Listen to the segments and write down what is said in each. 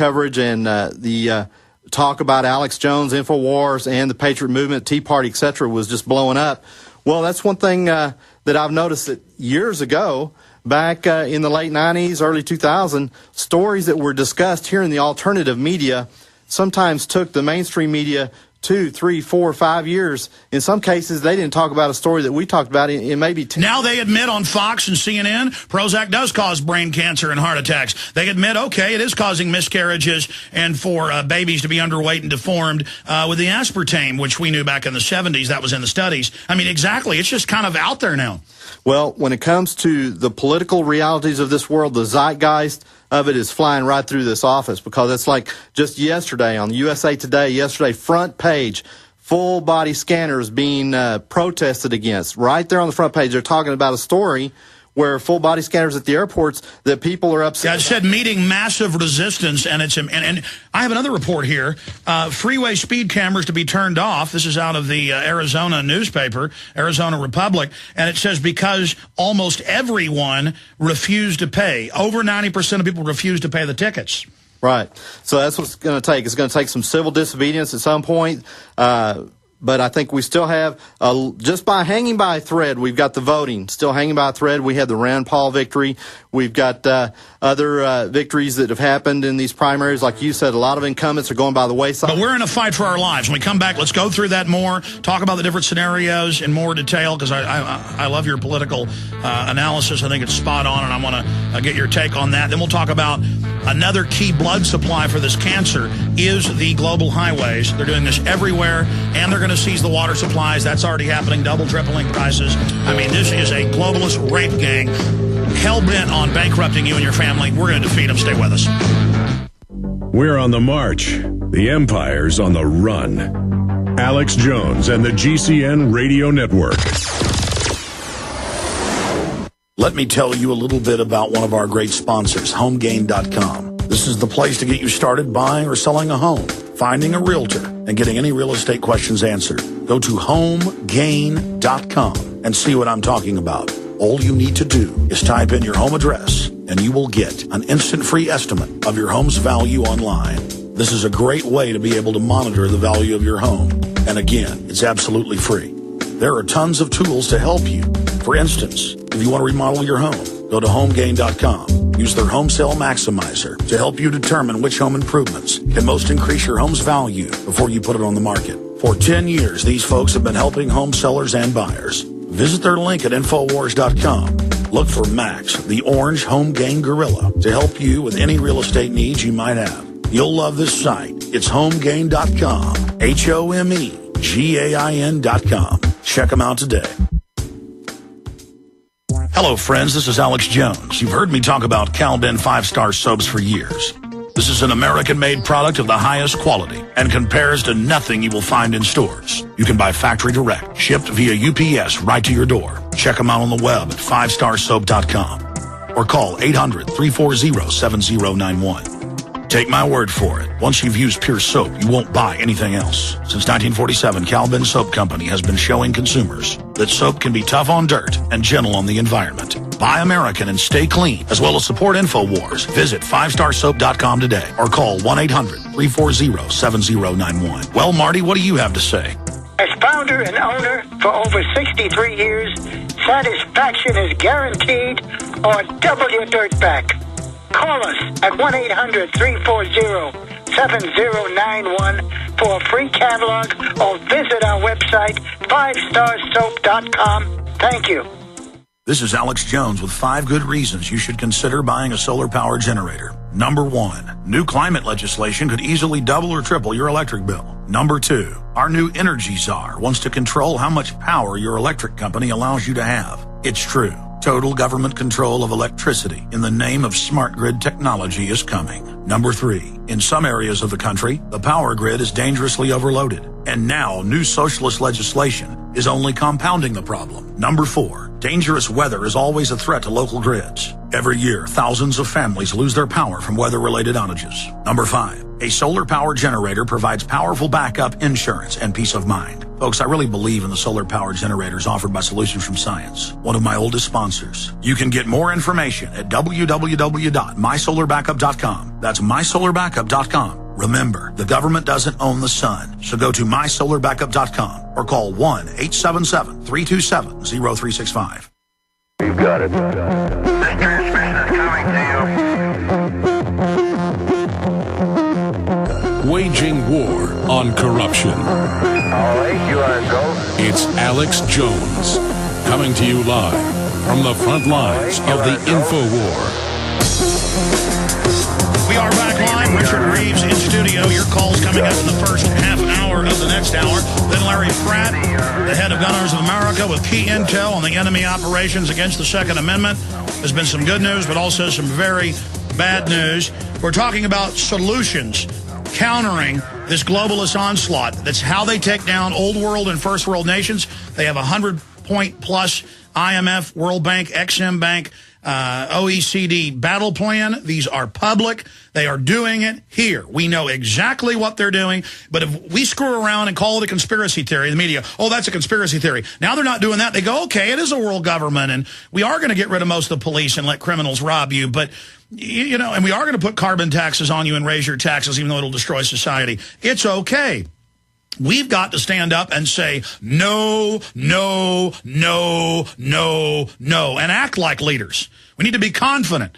coverage and the talk about Alex Jones, InfoWars, and the Patriot Movement, Tea Party, etc., was just blowing up. Well, that's one thing that I've noticed that years ago, back in the late 90s, early 2000s, stories that were discussed here in the alternative media sometimes took the mainstream media 2, 3, 4, 5 years. In some cases, they didn't talk about a story that we talked about in maybe 10. Now they admit on Fox and CNN, Prozac does cause brain cancer and heart attacks. They admit, okay, it is causing miscarriages and for babies to be underweight and deformed with the aspartame, which we knew back in the 70s. That was in the studies. I mean, exactly. It's just kind of out there now. Well, when it comes to the political realities of this world, the zeitgeist of it is flying right through this office, because it's like just yesterday on USA Today, front page, full body scanners being protested against. Right there on the front page, they're talking about a story where full body scanners at the airports, that people are upset. Yeah, it said meeting massive resistance, and it's and I have another report here. Freeway speed cameras to be turned off. This is out of the Arizona newspaper, Arizona Republic, and it says because almost everyone refused to pay. Over 90% of people refused to pay the tickets. Right. So that's what it's going to take. It's going to take some civil disobedience at some point. But I think we still have, just by hanging by a thread, we've got the voting still hanging by a thread. We had the Rand Paul victory. We've got other victories that have happened in these primaries. Like you said, a lot of incumbents are going by the wayside. But we're in a fight for our lives. When we come back, let's go through that more, talk about the different scenarios in more detail, because I love your political analysis. I think it's spot on, and I want to get your take on that. Then we'll talk about another key blood supply for this cancer is the global highways. They're doing this everywhere, and they're going to seize the water supplies. That's already happening, double, tripling prices. I mean, this is a globalist rape gang hell-bent on bankrupting you and your family. We're going to defeat them. Stay with us. We're on the march. The empire's on the run. Alex Jones and the GCN Radio Network. Let me tell you a little bit about one of our great sponsors, HomeGain.com. This is the place to get you started buying or selling a home, finding a realtor, and getting any real estate questions answered. Go to HomeGain.com and see what I'm talking about. All you need to do is type in your home address, and you will get an instant free estimate of your home's value online. This is a great way to be able to monitor the value of your home. And again, it's absolutely free. There are tons of tools to help you. For instance, if you want to remodel your home, go to HomeGain.com. Use their Home Sale Maximizer to help you determine which home improvements can most increase your home's value before you put it on the market. For 10 years, these folks have been helping home sellers and buyers. Visit their link at Infowars.com. Look for Max, the orange home gain gorilla, to help you with any real estate needs you might have. You'll love this site. It's HomeGain.com. HomeGain.com. Check them out today. Hello, friends. This is Alex Jones. You've heard me talk about Cal-Ben 5-star soaps for years. This is an American-made product of the highest quality and compares to nothing you will find in stores. You can buy factory direct, shipped via UPS right to your door. Check them out on the web at 5starsoap.com or call 800-340-7091. Take my word for it. Once you've used Pure Soap, you won't buy anything else. Since 1947, Cal-Ben Soap Company has been showing consumers that soap can be tough on dirt and gentle on the environment. Buy American and stay clean, as well as support InfoWars. Visit 5starsoap.com today or call 1-800-340-7091. Well, Marty, what do you have to say? As founder and owner for over 63 years, satisfaction is guaranteed or double your dirt back. Call us at 1-800-340-7091 for a free catalog or visit our website, 5starsoap.com. Thank you. This is Alex Jones with 5 good reasons you should consider buying a solar power generator. Number 1, new climate legislation could easily double or triple your electric bill. Number 2, our new energy czar wants to control how much power your electric company allows you to have. It's true. Total government control of electricity in the name of smart grid technology is coming. Number 3, in some areas of the country, the power grid is dangerously overloaded. And now, new socialist legislation is only compounding the problem. Number 4, dangerous weather is always a threat to local grids. Every year, thousands of families lose their power from weather-related outages. Number 5, a solar power generator provides powerful backup insurance and peace of mind. Folks, I really believe in the solar power generators offered by Solutions from Science, one of my oldest sponsors. You can get more information at www.mysolarbackup.com. That's mysolarbackup.com. Remember, the government doesn't own the sun, so go to mysolarbackup.com or call 1-877-327-0365. You got it. This transmission is coming to you. Waging war on corruption. All right, you are go. It's Alex Jones, coming to you live from the front lines of the InfoWar. We are back live. Richard Reeves in studio. Your calls coming up in the first half hour of the next hour. Then Larry Pratt, the head of Gun Owners of America, with key intel on the enemy operations against the Second Amendment. There's been some good news, but also some very bad news. We're talking about solutions countering this globalist onslaught. That's how they take down old world and first world nations. They have 100-point plus IMF, World Bank, Exim Bank, OECD battle plan. These are public. They are doing it here. We know exactly what they're doing. But if we screw around and call it a conspiracy theory, the media, oh, that's a conspiracy theory. Now they're not doing that. They go, okay, it is a world government, and we are going to get rid of most of the police and let criminals rob you. But, you know, and we are going to put carbon taxes on you and raise your taxes, even though it'll destroy society. It's okay. We've got to stand up and say, no, no, no, no, no, and act like leaders. We need to be confident.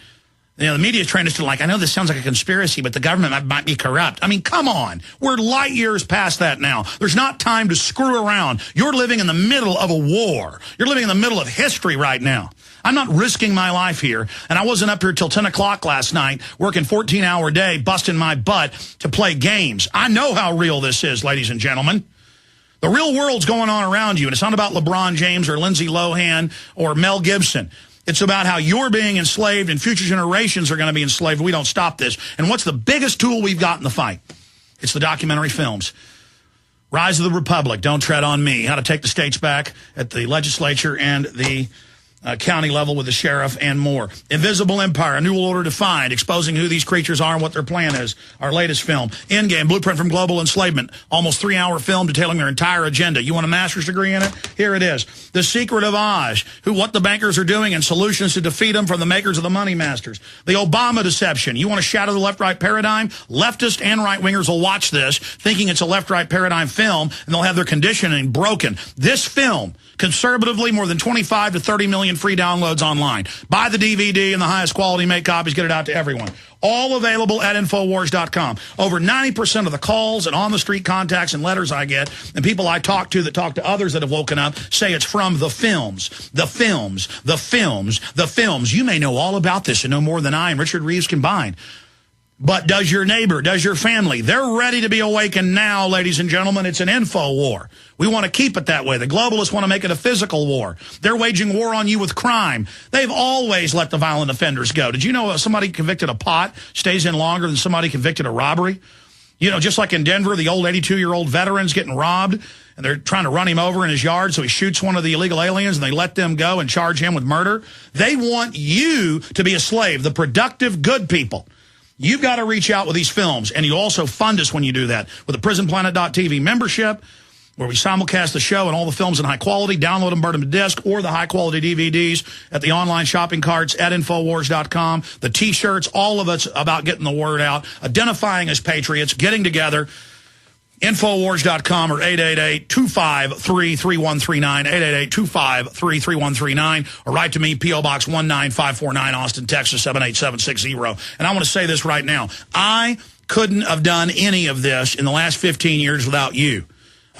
You know, the media is trying to like, I know this sounds like a conspiracy, but the government might be corrupt. I mean, come on. We're light years past that now. There's not time to screw around. You're living in the middle of a war. You're living in the middle of history right now. I'm not risking my life here, and I wasn't up here till 10 o'clock last night, working 14-hour day, busting my butt to play games. I know how real this is, ladies and gentlemen. The real world's going on around you, and it's not about LeBron James or Lindsay Lohan or Mel Gibson. It's about how you're being enslaved and future generations are going to be enslaved if we don't stop this. And what's the biggest tool we've got in the fight? It's the documentary films. Rise of the Republic, Don't Tread on Me, how to take the states back at the legislature and the county level with the sheriff and more. Invisible Empire, A New Order Defined, exposing who these creatures are and what their plan is. Our latest film. Endgame, Blueprint from Global Enslavement. Almost 3-hour film detailing their entire agenda. You want a master's degree in it? Here it is. The Secret of Oz, what the bankers are doing and solutions to defeat them from the makers of the money masters. The Obama Deception. You want to shatter the left-right paradigm? Leftists and right-wingers will watch this thinking it's a left-right paradigm film, and they'll have their conditioning broken. This film, conservatively, more than 25 to 30 million free downloads online. Buy the DVD in the highest quality, make copies, get it out to everyone. All available at Infowars.com. Over 90% of the calls and on-the-street contacts and letters I get and people I talk to that talk to others that have woken up say it's from the films. The films. The films. The films. You may know all about this and know more than I and Richard Reeves combined. But does your neighbor, does your family? They're ready to be awakened now, ladies and gentlemen. It's an info war. We want to keep it that way. The globalists want to make it a physical war. They're waging war on you with crime. They've always let the violent offenders go. Did you know somebody convicted of pot stays in longer than somebody convicted of robbery? You know, just like in Denver, the old 82-year-old veteran's getting robbed, and they're trying to run him over in his yard, so he shoots one of the illegal aliens, and they let them go and charge him with murder. They want you to be a slave, the productive, good people. You've got to reach out with these films, and you also fund us when you do that with the prisonplanet.tv membership, where we simulcast the show and all the films in high quality, download them, burn them to disc, or the high-quality DVDs at the online shopping carts at Infowars.com. The T-shirts, all of it's about getting the word out, identifying as patriots, getting together. Infowars.com or 888-253-3139, 888-253-3139, or write to me, P.O. Box 19549, Austin, Texas, 78760. And I want to say this right now. I couldn't have done any of this in the last 15 years without you,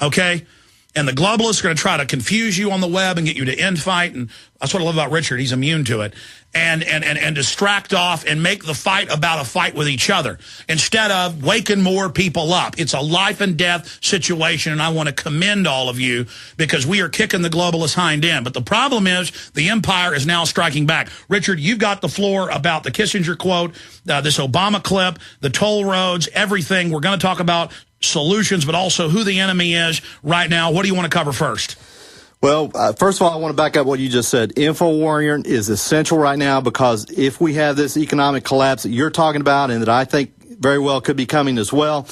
okay? And the globalists are going to try to confuse you on the web and get you to infight, and that's what I love about Richard. He's immune to it. And distract off and make the fight about a fight with each other instead of waking more people up. It's a life and death situation, and I want to commend all of you because we are kicking the globalist hind end. But the problem is the empire is now striking back. Richard, you've got the floor about the Kissinger quote, this Obama clip, the toll roads, everything. We're going to talk about solutions, but also who the enemy is right now. What do you want to cover first? Well, first of all, I want to back up what you just said. InfoWarrior is essential right now because if we have this economic collapse that you're talking about and that I think very well could be coming as well,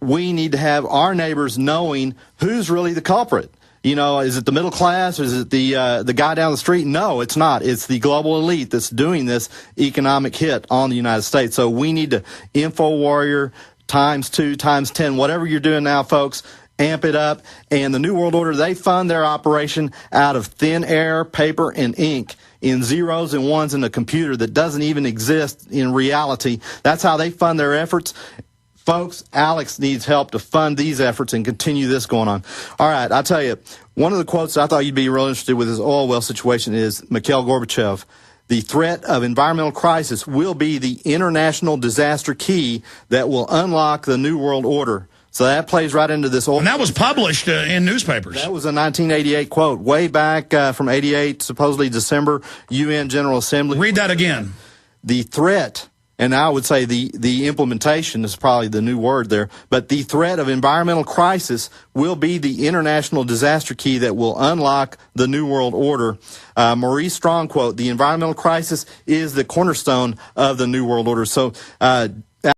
we need to have our neighbors knowing who's really the culprit. You know, is it the middle class? Or is it the guy down the street? No, it's not. It's the global elite that's doing this economic hit on the United States. So we need to InfoWarrior ×2, ×10, whatever you're doing now, folks. Amp it up. And the New World Order, they fund their operation out of thin air, paper, and ink, in zeros and ones in a computer that doesn't even exist in reality. That's how they fund their efforts. Folks, Alex needs help to fund these efforts and continue this going on. All right, I'll tell you, one of the quotes I thought you'd be real interested with this oil well situation is Mikhail Gorbachev. The threat of environmental crisis will be the international disaster key that will unlock the New World Order. So that plays right into this oil. And that was published in newspapers. That was a 1988 quote, way back from 88, supposedly December, UN General Assembly. Read that again. The threat, and I would say the implementation is probably the new word there, but the threat of environmental crisis will be the international disaster key that will unlock the New World Order. Maurice Strong quote, the environmental crisis is the cornerstone of the New World Order. So